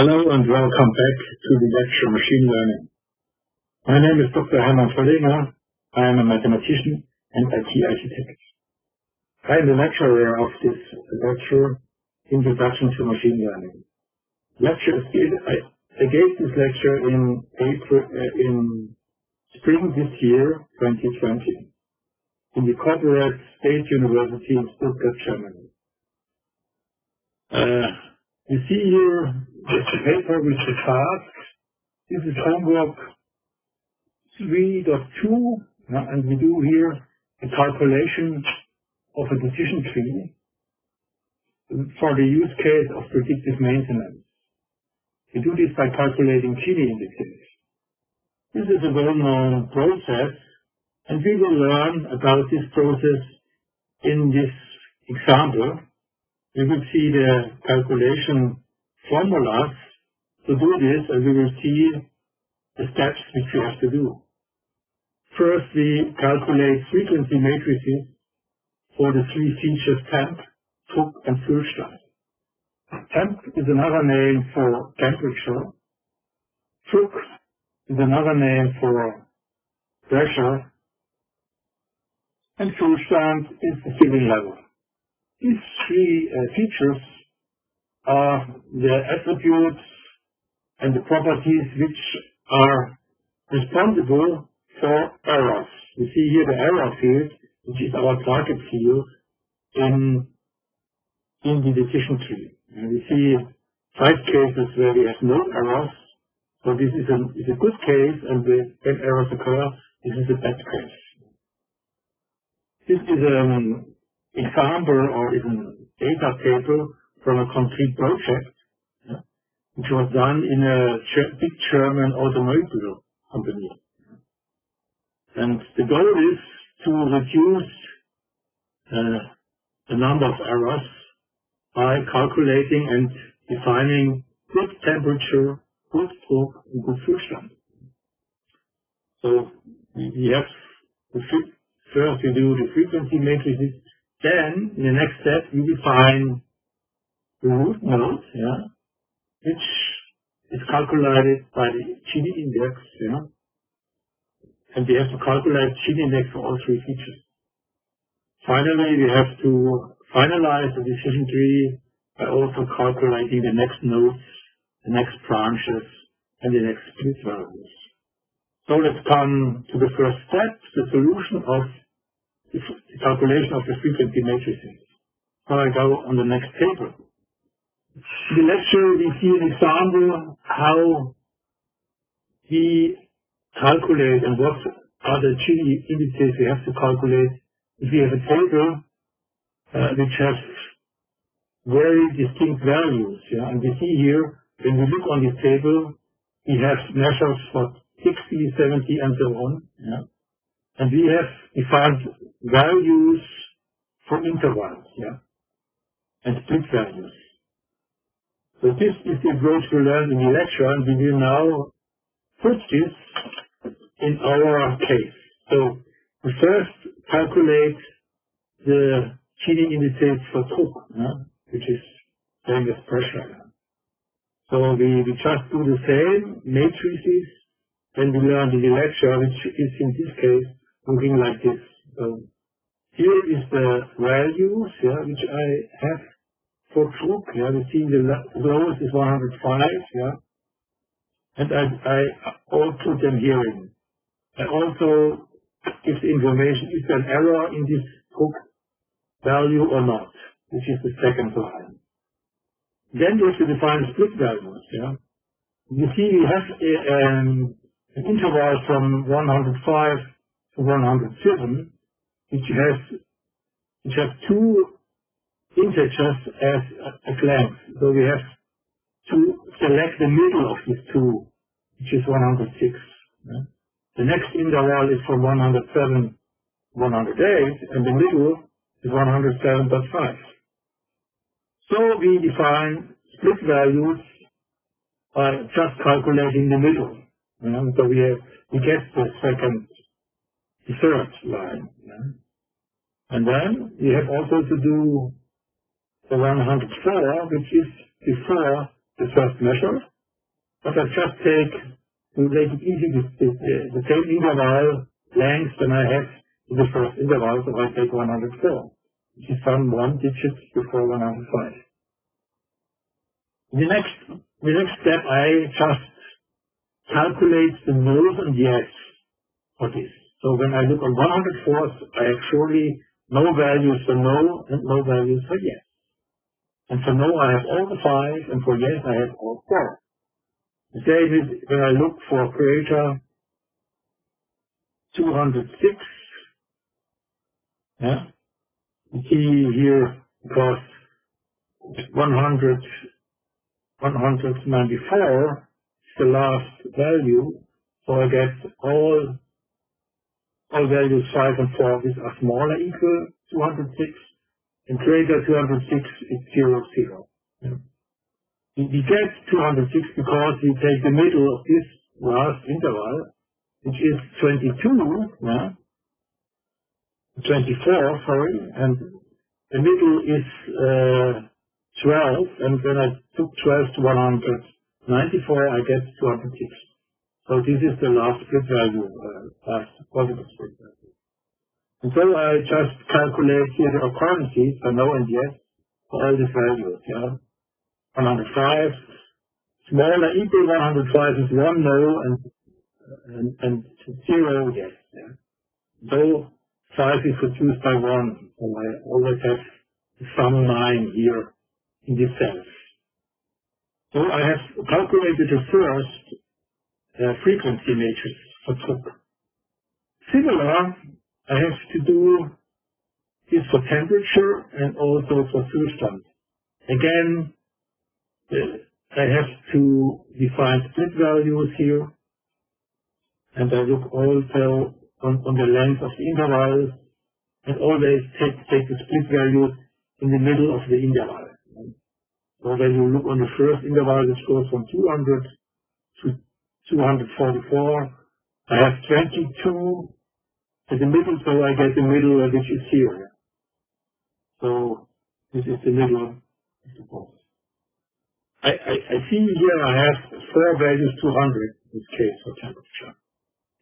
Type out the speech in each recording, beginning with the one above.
Hello and welcome back to the lecture Machine Learning. My name is Dr. Hermann Verleger. I am a mathematician and IT architect. I am the lecturer of this lecture, Introduction to Machine Learning. I gave this lecture in spring this year, 2020, in the Corporate State University in Stuttgart, Germany. You see here the paper with the task. This is homework 3.2, and we do here a calculation of a decision tree for the use case of predictive maintenance. We do this by calculating GINI Indexes. This is a well-known process, and we will learn about this process in this example. We will see the calculation formulas to do this, and we will see the steps which we have to do. First, we calculate frequency matrices for the three features Temp, Druck, and Füllst. Temp is another name for temperature. Druck is another name for pressure. And Füllst is the filling level. These three features are the attributes and the properties which are responsible for errors. You see here the error field, which is our target field in the decision tree. And we see 5 cases where we have no errors. So this is a good case, and when errors occur, this is a bad case. This is an example or is a data table from a concrete project, which was done in a big German automobile company. And the goal is to reduce the number of errors by calculating and defining good temperature, good Druck, and good Füllst. So we have first we do the frequency matrices. Then, in the next step, we define the root node, which is calculated by the GINI-Index, and we have to calculate GINI-Index for all three features. Finally, we have to finalize the decision tree by also calculating the next nodes, the next branches, and the next split values. So let's come to the first step, the solution of the calculation of the frequency matrices. So I go on the next table. In the lecture, we see an example how we calculate and what are the GINI indices we have to calculate if we have a table which has very distinct values. And we see here, when we look on this table, we have measures for 60, 70, and so on. And we have defined values for intervals, and split values. So this is the approach we learned in the lecture, and we will now put this in our case. So we first calculate the GINI indices for Druck, which is same as pressure. So we just do the same matrices when we learned in the lecture, which is in this case looking like this. So here is the values, which I have for Druck. We see the lowest is 105, and I all put them here in. I also give the information, is there an error in this Druck value or not, which is the second line. Then we have to define split values. You see we have an interval from 105 to 107, which has two integers as a length. So we have to select the middle of these two, which is 106. The next interval is from 107 to 108, and the middle is 107.5. So we define split values by just calculating the middle. So we get the third line. And then we have also to do the 104, which is before the first measure, but I just take, to make it easy, the same interval length than I have in the first interval, so I take 104, which is some 1 digit before 105. The next step, I just calculate the no's and yes for this. So when I look on 104, I have surely no values for no and no values for yes. And for no, I have all the 5, and for yes, I have all 4. The same is when I look for creator 206. Yeah, you see here, because 194 is the last value, so I get all values 5 and 4, these are smaller equal 206, and greater 206 is 0, 0. Yeah. We get 206 because we take the middle of this last interval, which is 22, yeah? 24, sorry, and the middle is 12, and when I took 12 to 194, I get 206. So this is the last split value, last positive split value. And so I just calculate here the occurrences for no and yes for all these values, yeah. 105, smaller equal 105 is 1 no and 0 yes, yeah. So 5 is reduced by 1, so I always have the sum 9 here in this cell. So I have calculated the first frequency matrix for Druck. Similar, I have to do this for temperature and also for Füllst. Again, I have to define split values here, and I look also on the length of the intervals, and always take the split values in the middle of the interval. So when you look on the first interval, which goes from 200 to 244, I have 22 at the middle, so I get the middle, which is here. So this is the middle of the box. I see here I have 4 values 200 in this case for temperature.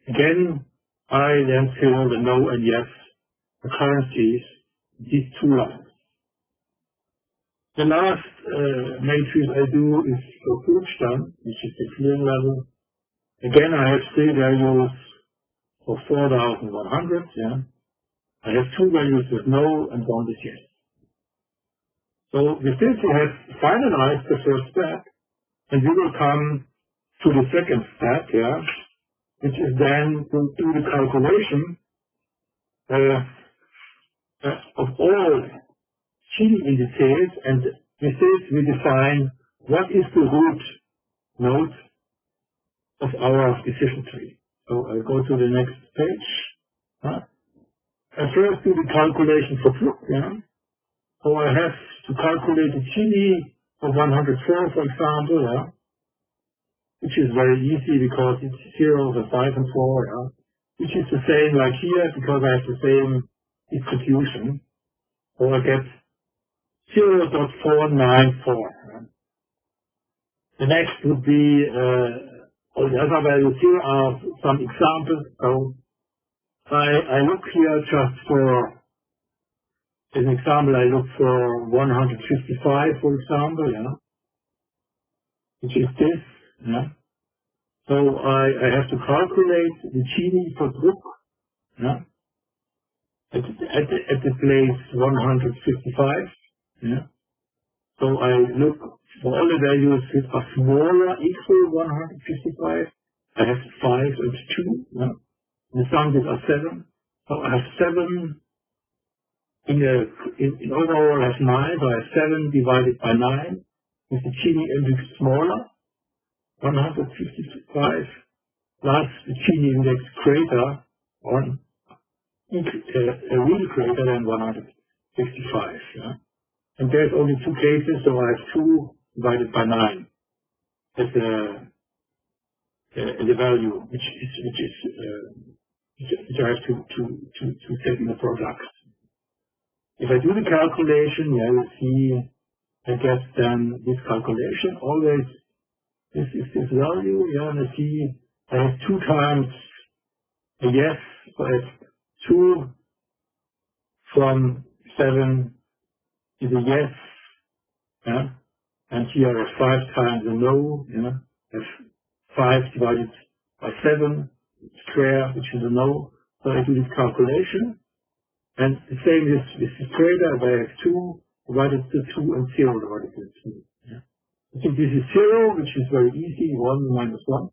Again, I then fill the no and yes occurrences in these 2 lines. The last matrix I do is for Füllst, which is the clearing level. Again, I have 3 values for 4,100. Yeah, I have 2 values with no and 1 with yes. So with this, we have finalized the first step, and we will come to the second step, yeah, which is then to do the calculation of all GINI indices, and with this we define what is the root node of our decision tree. So I'll go to the next page. I first do the calculation for Druck, yeah. So I have to calculate the GINI for 104, for example, yeah, which is very easy because it's 0 for 5 and 4, yeah, which is the same like here because I have the same distribution. So I get 0.494. Yeah. The next would be all the other values. Here are some examples. So I look here just for, as an example, I look for 155, for example, yeah, which is this, yeah. So I have to calculate the GINI for Druck, yeah, at the place 155, yeah. So I look for all the values that are smaller equal 155. I have 5 and 2, yeah. The sum is 7. So I have 7. In overall I have 9, so I have 7 divided by 9, with the GINI-Index smaller, 155, plus the GINI-Index greater, a real greater than 155. Yeah? And there's only 2 cases, so I have 2 divided by 9 as the value, which I have to set in the product. If I do the calculation, yeah, you see I get then this calculation. Always this is this value, yeah, and I see I have 2 times a yes, so I have 2 from 7 is a yes, yeah, and here I have 5 times a no, yeah, I have 5 divided by 7 square, which is a no, so I do this calculation, and the same is with the square, I have 2 divided to 2 and 0 divided to 2, yeah. I think this is 0, which is very easy, 1 minus 1.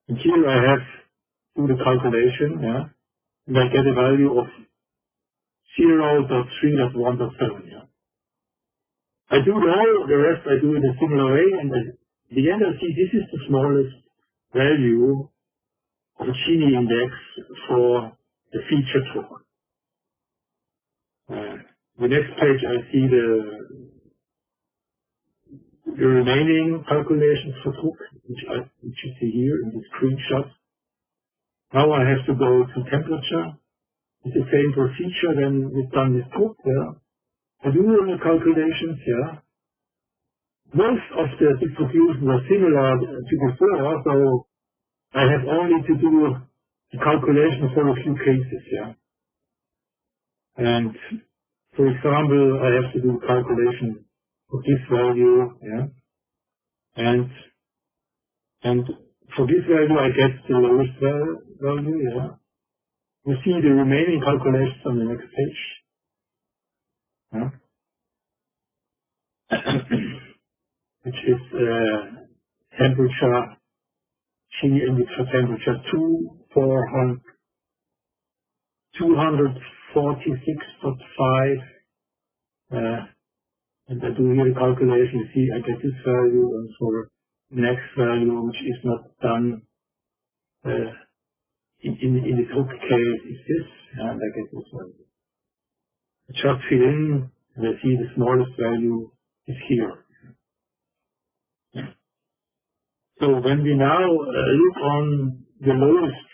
And here I have do the calculation, yeah, and I get a value of 0.3.1.7, yeah. I do know the rest I do in a similar way, and at the end I see this is the smallest value of a GINI index for the feature Druck. The next page I see the remaining calculations for Druck, which you see here in the screenshot. Now I have to go to temperature. It's the same procedure than we've done with Druck, yeah. I do the calculations, yeah. Most of the distributions are similar to before, so I have only to do the calculation for a few cases, yeah. And for example, I have to do a calculation for this value, yeah. And for this value I get the lowest value, yeah. You see the remaining calculations on the next page. Yeah. Which is temperature, GINI-Index for temperature 246.5, and I do here the calculation. You see I get this value, and for the next value, which is not done in the Druck case, is this, and I get this value. I just fill in, and I see the smallest value is here. So when we now look on the lowest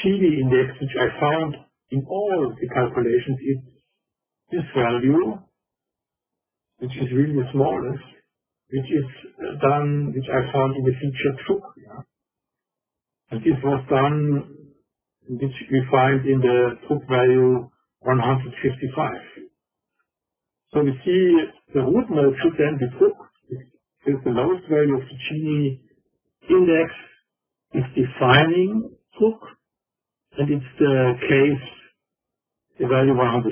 GINI index, which I found in all the calculations, it's this value, which is really the smallest, which is done, which I found in the feature Druck. Yeah. And this was done, which we find in the Druck value 155. So we see the root node should then be Druck. Is the lowest value of the GINI index is defining Druck, and it's the case, the value 155.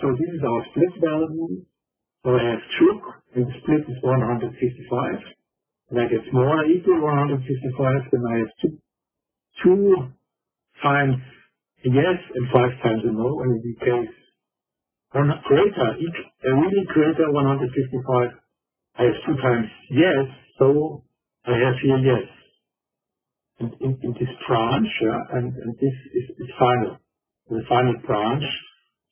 So this is our split value. So I have Druck, and the split is 155, and I get smaller equal 155, then I have two times a yes and 5 times a no, and in the case really greater 155. I have 2 times yes, so I have here yes. And in this branch, and this is final, the final branch,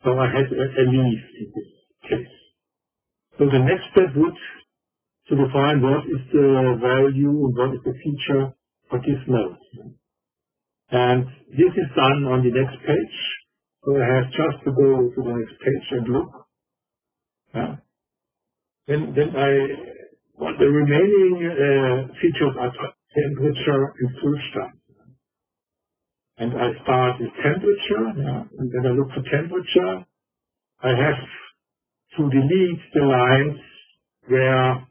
so I have a leaf in this case. So the next step would to define what is the value and what is the feature for this node. And this is done on the next page, so I have just to go to the next page and look. Yeah. Then the remaining features are temperature and Füllst. And I start with temperature, and then I look for temperature. I have to delete the lines where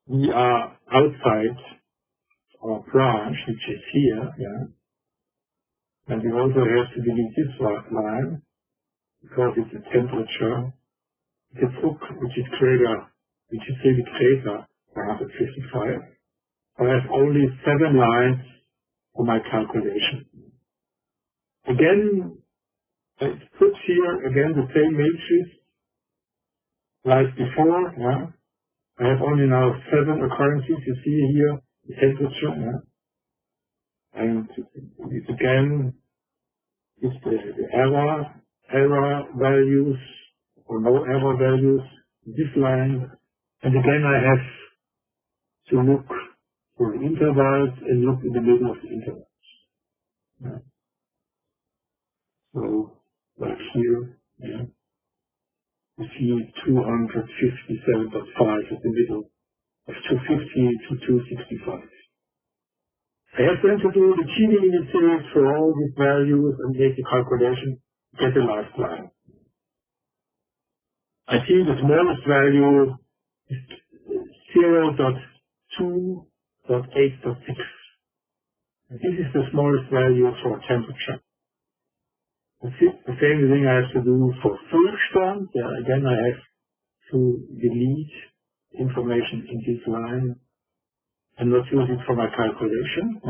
we are outside our branch, which is here, and we also have to delete this line because it's a temperature. The Druck, which is really greater, 155. I have only 7 lines for my calculation. Again, I put here again the same matrix like before. I have only now 7 occurrences. You see here the temperature, and it again is the error values, or no error values, this line, and again I have to look for the intervals and look in the middle of the intervals. So, like here, You see 257.5 at the middle of 250 to 265. I have then to do the GINI Indexes for all these values and make the calculation, get the last line. I see the smallest value is 0.2.8.6. This is the smallest value for temperature. The same thing I have to do for Füllst. Again, I have to delete information in this line and not use it for my calculation.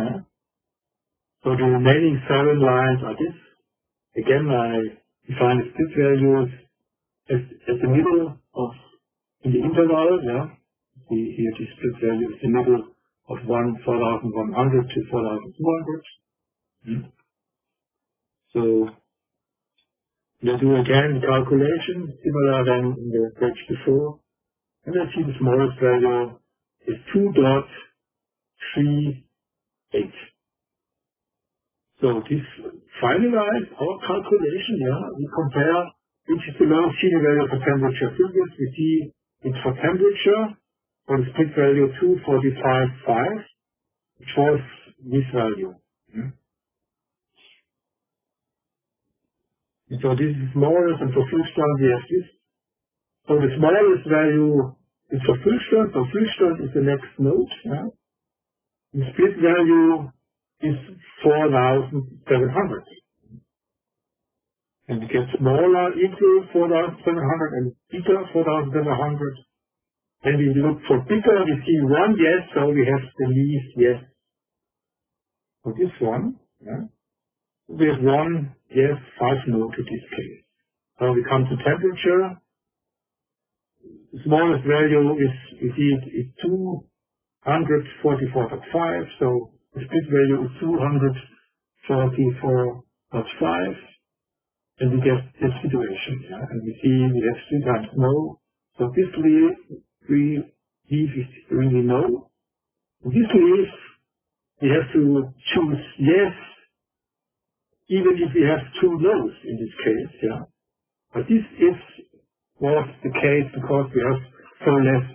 So the remaining 7 lines are this. Again, I define the split values at the middle of, in the interval. See here the split value is the middle of 4100 to 4200. So we do again the calculation, similar than in the page before. And I see the smallest value is 2.38. So this finalize our calculation, we compare which is the lowest GINI value for temperature. First, we see it's for temperature, for the split value 245.5, which was this value. And so this is smallest, and for Füllst we have this. So the smallest value is for Füllst, so Füllst is the next node. The split value is 4,700. And we get smaller equal 4,700 and bigger 4,700. And we look for bigger, we see 1 yes, so we have the least yes. For this one, we have 1 yes, 5 no to this case. So we come to temperature. The smallest value is, you see it is 244.5, so the split value is 244.5, and we get this situation, and we see we have 3 times no, so this leaf is really no. In this leaf, we have to choose yes, even if we have 2 no's in this case, but this was the case because we have so less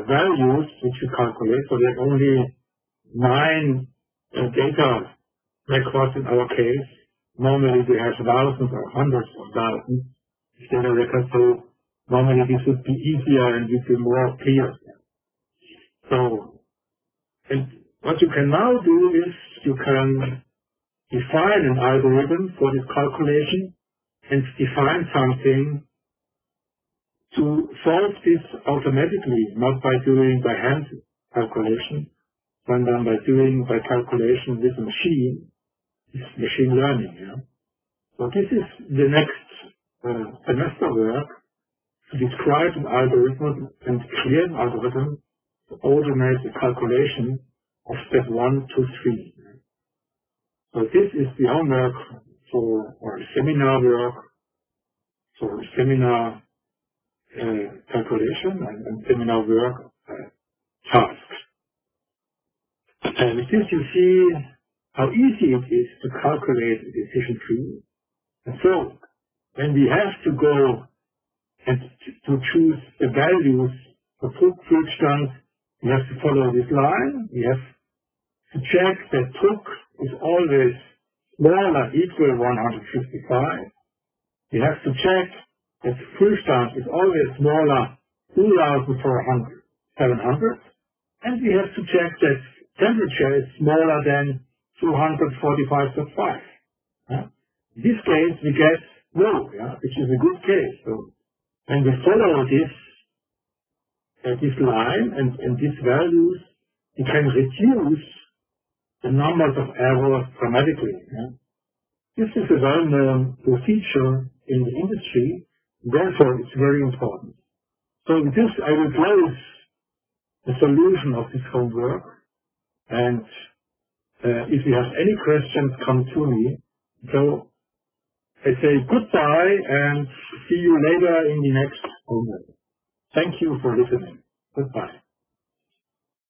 values which we calculate, so we have only 9 data records in our case. Normally we have thousands or hundreds of thousands of data records, so normally this would be easier and would be more clear. So, and what you can now do is you can define an algorithm for this calculation and define something to solve this automatically, not by doing by hand calculation, but by calculation with a machine. It's machine learning. So this is the next semester work to describe an algorithm and clear an algorithm to automate the calculation of step 1 to 3. So this is the homework for our seminar work, for seminar calculation and seminar work tasks. And with this you see how easy it is to calculate a decision tree. And so when we have to go and to choose the values for Druck, we have to follow this line. We have to check that Druck is always smaller equal 155. We have to check that Füllst is always smaller 2,700. And we have to check that temperature is smaller than 245.5. In this case, we get no, which is a good case. So when we follow this line and these values, we can reduce the numbers of errors dramatically. This is a well-known procedure in the industry, therefore it's very important. So with this, I will close the solution of this homework, and if you have any questions, come to me. So I say goodbye and see you later in the next homework. Thank you for listening. Goodbye.